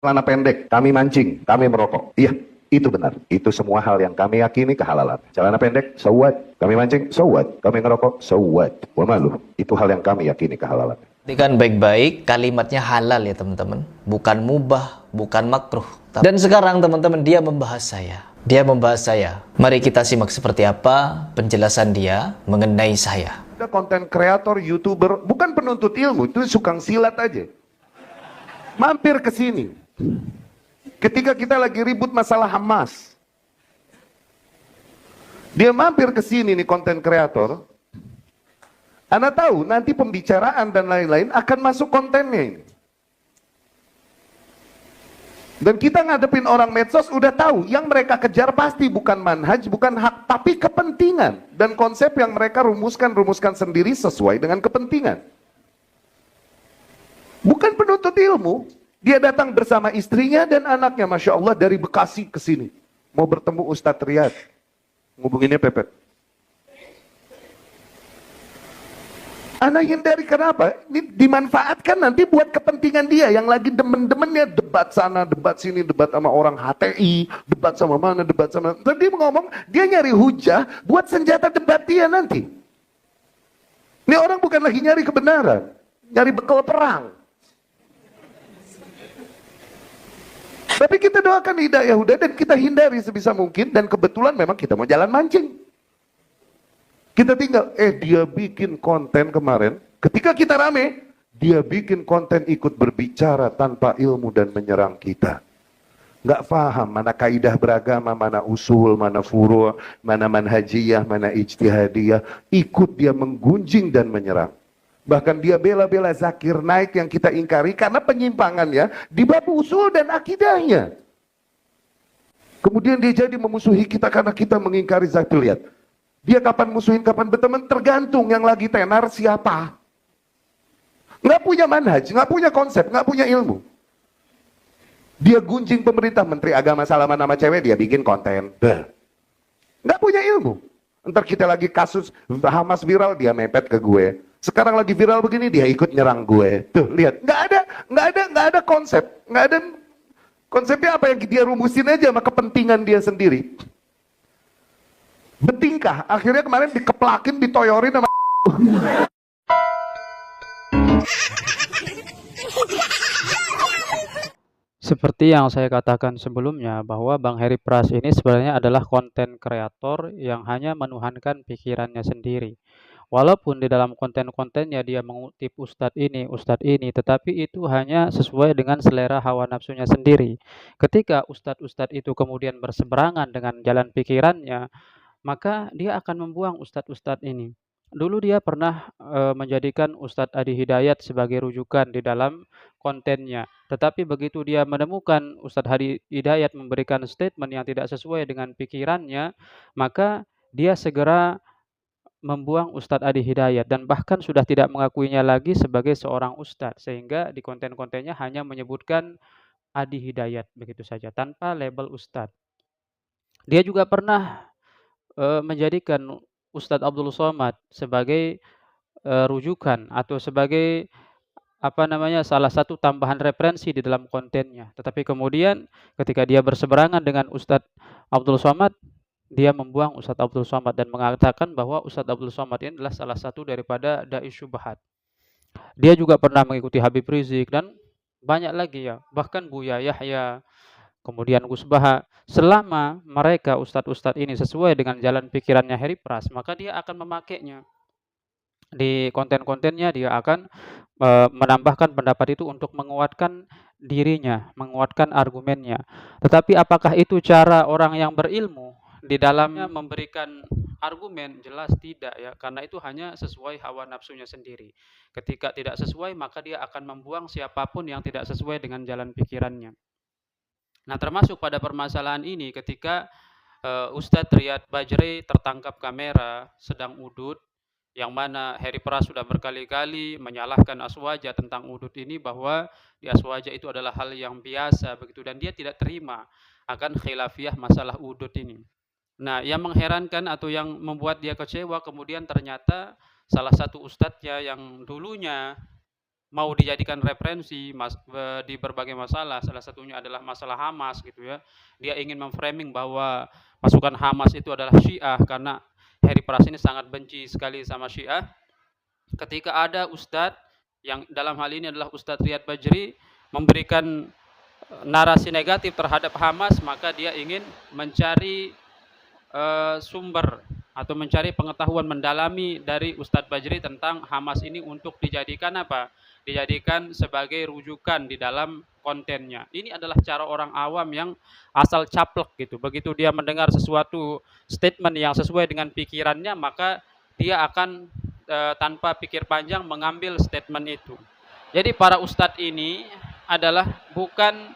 celana pendek, kami mancing, kami merokok. Iya, itu benar. Itu semua hal yang kami yakini kehalalan. Celana pendek, so what? Kami mancing, so what? Kami ngerokok, so what? Wa malu. Itu hal yang kami yakini kehalalan. Perhatikan baik-baik, kalimatnya halal ya teman-teman. Bukan mubah, bukan makruh. Dan sekarang teman-teman dia membahas saya. Dia membahas saya. Mari kita simak seperti apa penjelasan dia mengenai saya. Ada konten kreator, YouTuber, bukan penuntut ilmu, itu sukang silat aja. Mampir ke sini. Ketika kita lagi ribut masalah Hamas. Dia mampir ke sini nih konten kreator. Anda tahu nanti pembicaraan dan lain-lain akan masuk kontennya ini. Dan kita ngadepin orang medsos udah tahu yang mereka kejar pasti bukan manhaj, bukan hak, tapi kepentingan. Dan konsep yang mereka rumuskan sendiri sesuai dengan kepentingan. Bukan penuntut ilmu. Dia datang bersama istrinya dan anaknya, Masya Allah, dari Bekasi ke sini. Mau bertemu Ustadz Riyad. Ngubunginnya Pepet. Anak hindari kenapa? Ini dimanfaatkan nanti buat kepentingan dia. Yang lagi demen-demennya debat sana, debat sini, debat sama orang HTI, debat sama mana, debat sama... Tadi ngomong, dia nyari hujah buat senjata debat dia nanti. Ini orang bukan lagi nyari kebenaran. Nyari bekal perang. Tapi kita doakan hidayah huda dan kita hindari sebisa mungkin. Dan kebetulan memang kita mau jalan mancing. Kita tinggal, dia bikin konten kemarin. Ketika kita rame, dia bikin konten ikut berbicara tanpa ilmu dan menyerang kita. Nggak paham mana kaidah beragama, mana usul, mana furu', mana manhajiyah, mana ijtihadiyah. Ikut dia menggunjing dan menyerang. Bahkan dia bela-bela Zakir Naik yang kita ingkari karena penyimpangannya di bab usul dan akidahnya. Kemudian dia jadi memusuhi kita karena kita mengingkari Zakir. Lihat, dia kapan musuhin, kapan berteman, tergantung yang lagi tenar siapa. Nggak punya manhaj, nggak punya konsep, nggak punya ilmu. Dia gunjing pemerintah, menteri agama salaman nama cewek, dia bikin konten. Nggak punya ilmu. Ntar kita lagi kasus Hamas viral, dia mepet ke gue. Sekarang lagi viral begini, dia ikut nyerang gue. Tuh, lihat, nggak ada konsep, nggak ada konsepnya apa yang dia rumusin aja sama kepentingan dia sendiri. Betingkah, akhirnya kemarin dikeplakin, ditoyorin sama Seperti yang saya katakan sebelumnya, bahwa Bang Heri Pras ini sebenarnya adalah konten kreator yang hanya menuhankan pikirannya sendiri. Walaupun di dalam konten-kontennya dia mengutip ustadz ini, tetapi itu hanya sesuai dengan selera hawa nafsunya sendiri. Ketika ustadz-ustadz itu kemudian berseberangan dengan jalan pikirannya, maka dia akan membuang ustadz-ustadz ini. Dulu dia pernah menjadikan Ustadz Adi Hidayat sebagai rujukan di dalam kontennya. Tetapi begitu dia menemukan Ustadz Adi Hidayat memberikan statement yang tidak sesuai dengan pikirannya, maka dia segera membuang Ustadz Adi Hidayat dan bahkan sudah tidak mengakuinya lagi sebagai seorang ustadz, sehingga di konten-kontennya hanya menyebutkan Adi Hidayat begitu saja tanpa label ustadz. Dia juga pernah menjadikan Ustadz Abdul Somad sebagai rujukan atau sebagai salah satu tambahan referensi di dalam kontennya. Tetapi kemudian ketika dia berseberangan dengan Ustadz Abdul Somad, dia membuang Ustadz Abdul Somad dan mengatakan bahwa Ustadz Abdul Somad ini adalah salah satu daripada dai syubhat. Dia juga pernah mengikuti Habib Rizik dan banyak lagi ya, bahkan Buya Yahya, kemudian Gus Baha. Selama mereka ustadz-ustadz ini sesuai dengan jalan pikirannya Heri Pras, maka dia akan memakainya. Di konten-kontennya dia akan menambahkan pendapat itu untuk menguatkan dirinya, menguatkan argumennya. Tetapi apakah itu cara orang yang berilmu di dalamnya memberikan argumen? Jelas tidak ya, karena itu hanya sesuai hawa nafsunya sendiri. Ketika tidak sesuai, maka dia akan membuang siapapun yang tidak sesuai dengan jalan pikirannya. Nah, termasuk pada permasalahan ini ketika Ustadz Riyad Bajri tertangkap kamera sedang udud, yang mana Heri Pras sudah berkali-kali menyalahkan Aswaja tentang udud ini, bahwa di Aswaja itu adalah hal yang biasa begitu, dan dia tidak terima akan khilafiyah masalah udud ini. Nah, yang mengherankan atau yang membuat dia kecewa, kemudian ternyata salah satu ustadznya yang dulunya mau dijadikan referensi di berbagai masalah, salah satunya adalah masalah Hamas gitu ya. Dia ingin memframing bahwa pasukan Hamas itu adalah Syiah karena Harry Pras ini sangat benci sekali sama Syiah. Ketika ada ustadz yang dalam hal ini adalah Ustadz Riyad Bajri memberikan narasi negatif terhadap Hamas, maka dia ingin mencari sumber atau mencari pengetahuan mendalami dari Ustadz Bajri tentang Hamas ini untuk dijadikan apa? Dijadikan sebagai rujukan di dalam kontennya. Ini adalah cara orang awam yang asal caplek gitu. Begitu dia mendengar sesuatu statement yang sesuai dengan pikirannya, maka dia akan tanpa pikir panjang mengambil statement itu. Jadi para ustadz ini adalah bukan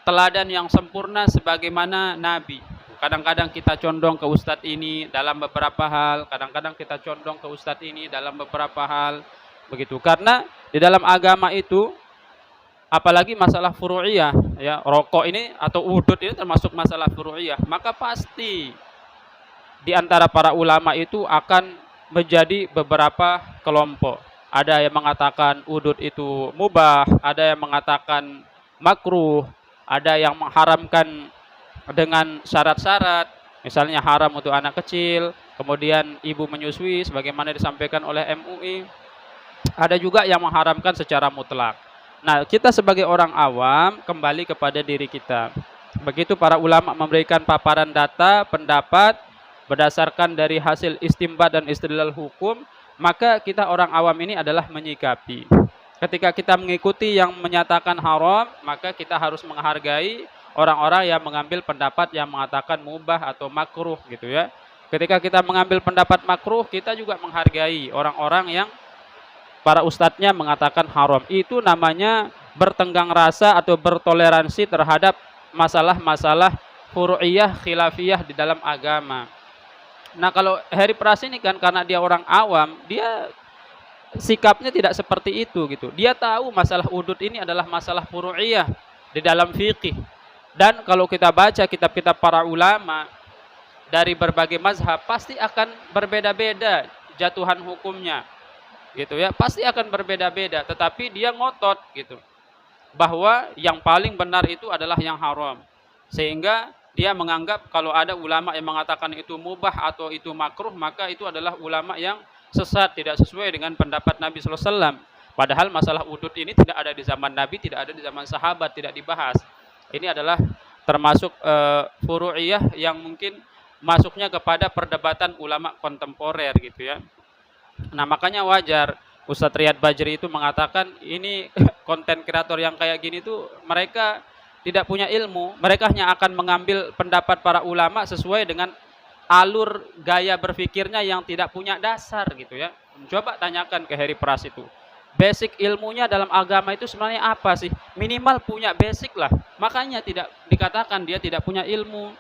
teladan yang sempurna sebagaimana Nabi. Kadang-kadang kita condong ke ustadz ini dalam beberapa hal, kadang-kadang kita condong ke ustadz ini dalam beberapa hal, begitu. Karena di dalam agama itu, apalagi masalah furu'iyah, ya, rokok ini atau udud ini termasuk masalah furu'iyah, maka pasti di antara para ulama itu akan menjadi beberapa kelompok. Ada yang mengatakan udud itu mubah, ada yang mengatakan makruh, ada yang mengharamkan dengan syarat-syarat, misalnya haram untuk anak kecil, kemudian ibu menyusui sebagaimana disampaikan oleh MUI. Ada juga yang mengharamkan secara mutlak. Nah, kita sebagai orang awam kembali kepada diri kita. Begitu para ulama memberikan paparan data, pendapat berdasarkan dari hasil istimbat dan istidlal hukum, maka kita orang awam ini adalah menyikapi. Ketika kita mengikuti yang menyatakan haram, maka kita harus menghargai orang-orang yang mengambil pendapat yang mengatakan mubah atau makruh gitu ya. Ketika kita mengambil pendapat makruh, kita juga menghargai orang-orang yang para ustadznya mengatakan haram. Itu namanya bertenggang rasa atau bertoleransi terhadap masalah-masalah furu'iyah, khilafiyah di dalam agama. Nah, kalau Harry Pras ini kan karena dia orang awam, dia sikapnya tidak seperti itu gitu. Dia tahu masalah udud ini adalah masalah furu'iyah di dalam fikih. Dan kalau kita baca kitab-kitab para ulama dari berbagai mazhab, pasti akan berbeda-beda jatuhan hukumnya. Gitu ya, pasti akan berbeda-beda, tetapi dia ngotot gitu. Bahwa yang paling benar itu adalah yang haram. Sehingga dia menganggap kalau ada ulama yang mengatakan itu mubah atau itu makruh, maka itu adalah ulama yang sesat, tidak sesuai dengan pendapat Nabi SAW. Padahal masalah udud ini tidak ada di zaman Nabi, tidak ada di zaman sahabat, tidak dibahas. Ini adalah termasuk furu'iyah yang mungkin masuknya kepada perdebatan ulama kontemporer gitu ya. Nah, makanya wajar Ustadz Riyad Bajri itu mengatakan ini konten kreator yang kayak gini tuh mereka tidak punya ilmu, mereka hanya akan mengambil pendapat para ulama sesuai dengan alur gaya berpikirnya yang tidak punya dasar gitu ya. Coba tanyakan ke Harry Pras itu. Basic ilmunya dalam agama itu sebenarnya apa sih? Minimal punya basic lah. Makanya tidak dikatakan dia tidak punya ilmu.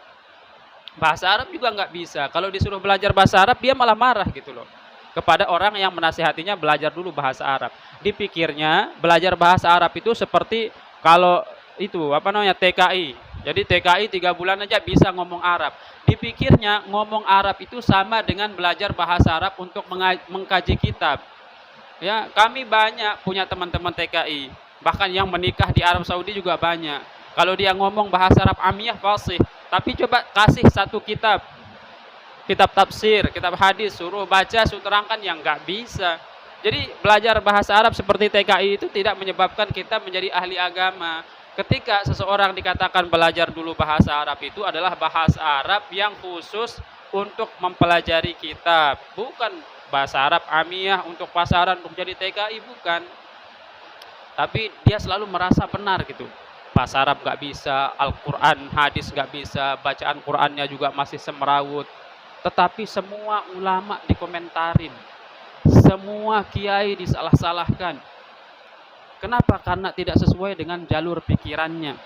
Bahasa Arab juga nggak bisa. Kalau disuruh belajar bahasa Arab, dia malah marah gitu loh. Kepada orang yang menasihatinya belajar dulu bahasa Arab. Dipikirnya belajar bahasa Arab itu seperti kalau itu apa namanya TKI. Jadi TKI 3 bulan aja bisa ngomong Arab. Dipikirnya ngomong Arab itu sama dengan belajar bahasa Arab untuk mengkaji kitab. Ya, kami banyak punya teman-teman TKI, bahkan yang menikah di Arab Saudi juga banyak. Kalau dia ngomong bahasa Arab amiyah fasih, tapi coba kasih satu kitab tafsir, kitab hadis, suruh baca, suruh terangkan, yang nggak bisa. Jadi belajar bahasa Arab seperti TKI itu tidak menyebabkan kita menjadi ahli agama. Ketika seseorang dikatakan belajar dulu bahasa Arab, itu adalah bahasa Arab yang khusus untuk mempelajari kitab, bukan bahasa Arab amiyah untuk pasaran, untuk jadi TKI, bukan. Tapi dia selalu merasa benar gitu. Bahasa Arab gak bisa, Al-Quran, hadis gak bisa, bacaan Qurannya juga masih semerawut. Tetapi semua ulama dikomentarin, semua kiai disalah-salahkan. Kenapa? Karena tidak sesuai dengan jalur pikirannya.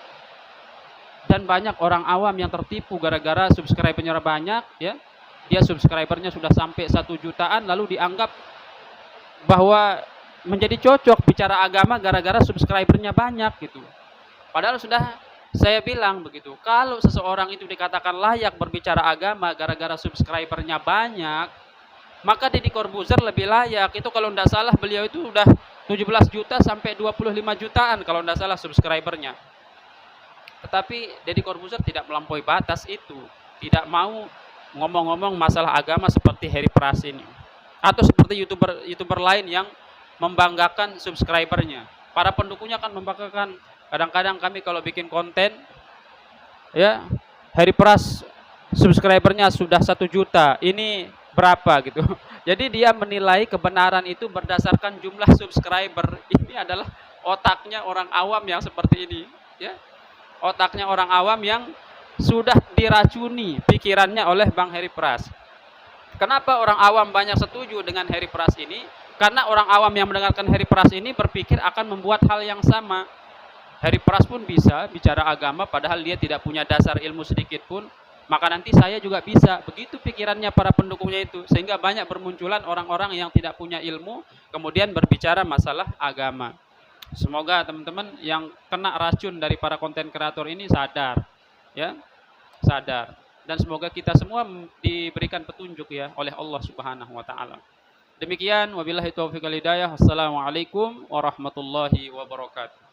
Dan banyak orang awam yang tertipu gara-gara subscribernya banyak ya. Dia subscribernya sudah sampai 1 jutaan, lalu dianggap bahwa menjadi cocok bicara agama gara-gara subscribernya banyak gitu. Padahal sudah saya bilang begitu, kalau seseorang itu dikatakan layak berbicara agama gara-gara subscribernya banyak, maka Deddy Corbuzier lebih layak. Itu kalau tidak salah beliau itu udah 17 juta sampai 25 jutaan kalau tidak salah subscribernya. Tetapi Deddy Corbuzier tidak melampaui batas itu, tidak mau ngomong-ngomong masalah agama seperti Heri Pras ini, atau seperti youtuber lain yang membanggakan subscribernya. Para pendukungnya kan membanggakan. Kadang-kadang kami kalau bikin konten, ya Heri Pras subscribernya sudah 1 juta, ini berapa gitu. Jadi dia menilai kebenaran itu berdasarkan jumlah subscriber. Ini adalah otaknya orang awam yang seperti ini, ya. Otaknya orang awam yang sudah diracuni pikirannya oleh Bang Heri Pras. Kenapa orang awam banyak setuju dengan Heri Pras ini? Karena orang awam yang mendengarkan Heri Pras ini berpikir akan membuat hal yang sama. Heri Pras pun bisa bicara agama padahal dia tidak punya dasar ilmu sedikit pun, maka nanti saya juga bisa. Begitu pikirannya para pendukungnya itu, sehingga banyak bermunculan orang-orang yang tidak punya ilmu kemudian berbicara masalah agama. Semoga teman-teman yang kena racun dari para konten kreator ini sadar, ya, sadar. Dan semoga kita semua diberikan petunjuk ya oleh Allah Subhanahu wa taala. Demikian, wabillahi taufiq wal hidayah. Wassalamualaikum warahmatullahi wabarakatuh.